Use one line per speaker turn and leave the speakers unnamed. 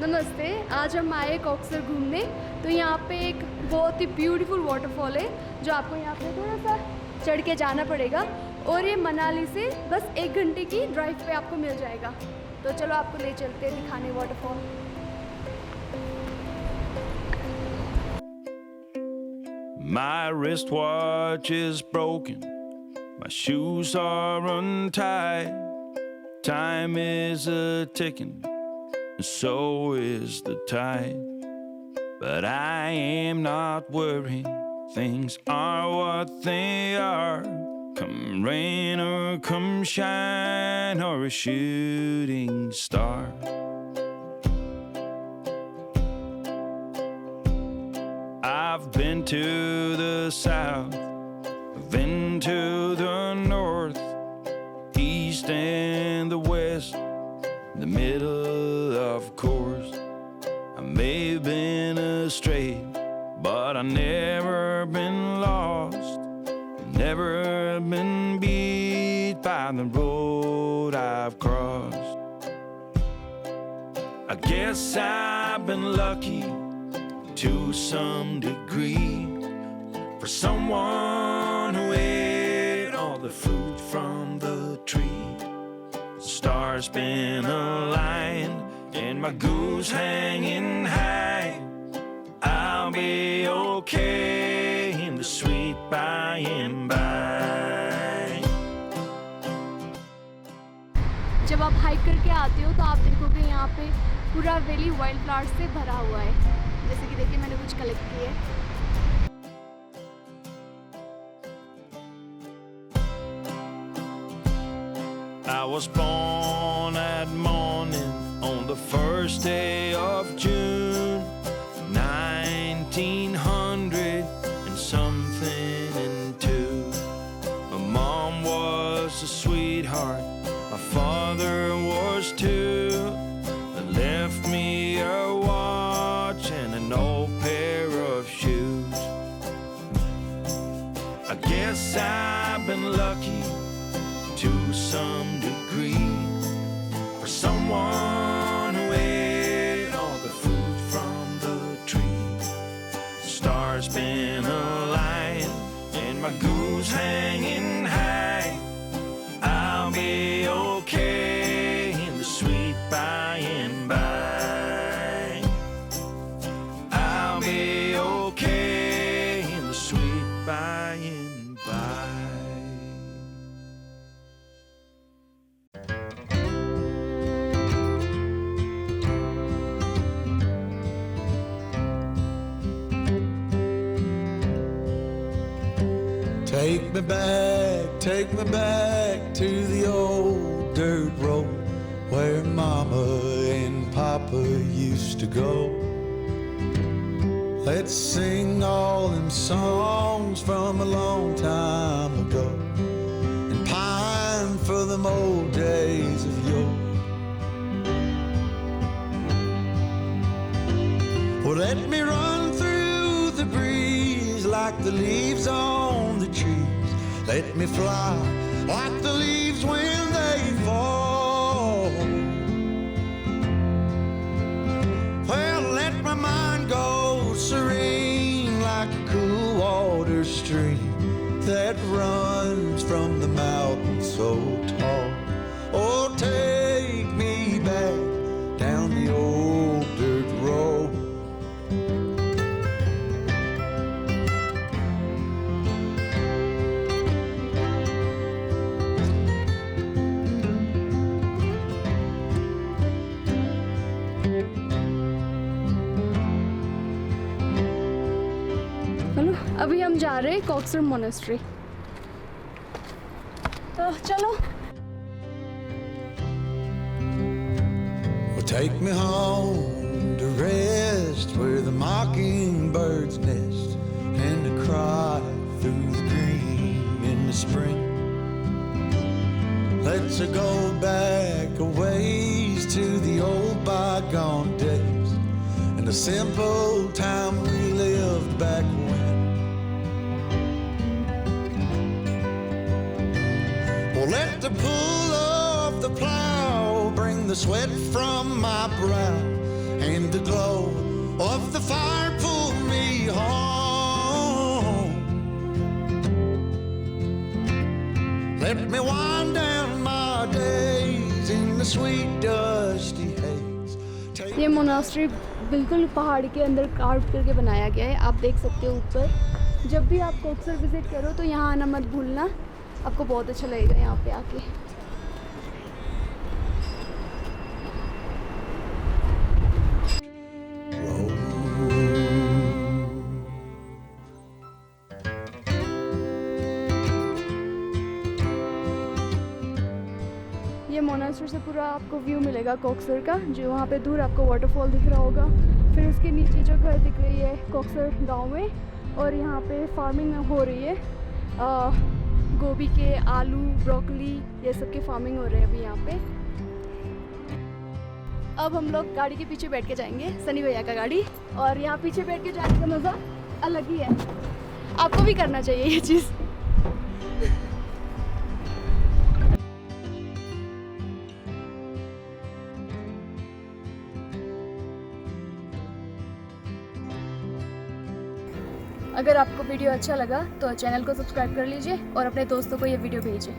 नमस्ते, आज हम आए कोक्सर घूमने। तो यहाँ पे एक बहुत ही ब्यूटीफुल वाटरफॉल है जो आपको यहाँ पे थोड़ा सा चढ़ के जाना पड़ेगा और ये मनाली से बस 1 घंटे की ड्राइव पे आपको मिल जाएगा। तो चलो आपको ले चलते हैं दिखाने waterfall.
My wristwatch is broken, my shoes are untied, time is a-ticking, and so is the tide. But I am not worried, things are what they are. Come rain or come shine or a shooting star. I've been to the south, I've been to the north, east and the west, the middle of course. I may have been astray, but I've never been lost, never been beat by the road I've crossed. I guess I've been lucky to some degree, for someone who ate all the fruit from the tree. Stars been aligned and my goose hanging high. I'll be okay in the sweet by and by.
जब आप hike करके आते हो तो आप देखोगे यहाँ पे पूरा वैली वाइल्ड फ्लावर्स से भरा हुआ है। जैसे कि देखिए मैंने कुछ कलेक्ट किए हैं।
I was born at morning on the first day of June, 1900 and something and two. My mom was a sweetheart, my father was too. They left me a watch and an old pair of shoes. I guess I've been lucky to some degree, for someone who ate all the fruit from the tree. Stars been aligned and my goose hanging high. I'll be okay in the sweet by and by. I'll be okay in the sweet by and by.
Take me back to the old dirt road where Mama and Papa used to go. Let's sing all them songs from a long time ago and pine for them old days of yore. Well, let me run through the breeze like the leaves on the trees. Let me fly like the leaves when they fall. Well, let my mind go serene like a cool water stream that runs from the mountain so tall. Oh, take me back down the old dirt road.
अभी हम जा रहे हैं Koksar monastery. तो चलो।
Well, take me home to go back a ways to the old bygone days and the simple time we lived back when. Well, let the pull of the plow bring the sweat from my brow, and the glow of the fire pull me home. Let me wind down my days in the sweet dusty haze.
ये monastery बिल्कुल पहाड़ के अंदर curve करके बनाया गया है, आप देख सकते हो ऊपर। जब भी आप कोक्सर विज़िट करो तो यहाँ आना मत भूलना, आपको बहुत अच्छा लगेगा यहाँ पे आके। ये मोनास्ट्री से पूरा आपको व्यू मिलेगा कोक्सर का, जो वहाँ पे दूर आपको वाटरफॉल दिख रहा होगा। फिर उसके नीचे जो घर दिख रही है कोक्सर गांव में, और यहाँ पे फार्मिंग हो रही है, गोभी के, आलू, ब्रोकली, ये सब की फार्मिंग हो रही है अभी यहाँ पे। अब हम लोग गाड़ी के पीछे बैठ के जाएंगे, सनी भैया का गाड़ी, और यहाँ पीछे बैठ के जाने का मज़ा अलग ही है। आपको भी करना चाहिए ये चीज़। अगर आपको वीडियो अच्छा लगा तो चैनल को सब्सक्राइब कर लीजिए और अपने दोस्तों को ये वीडियो भेजिए।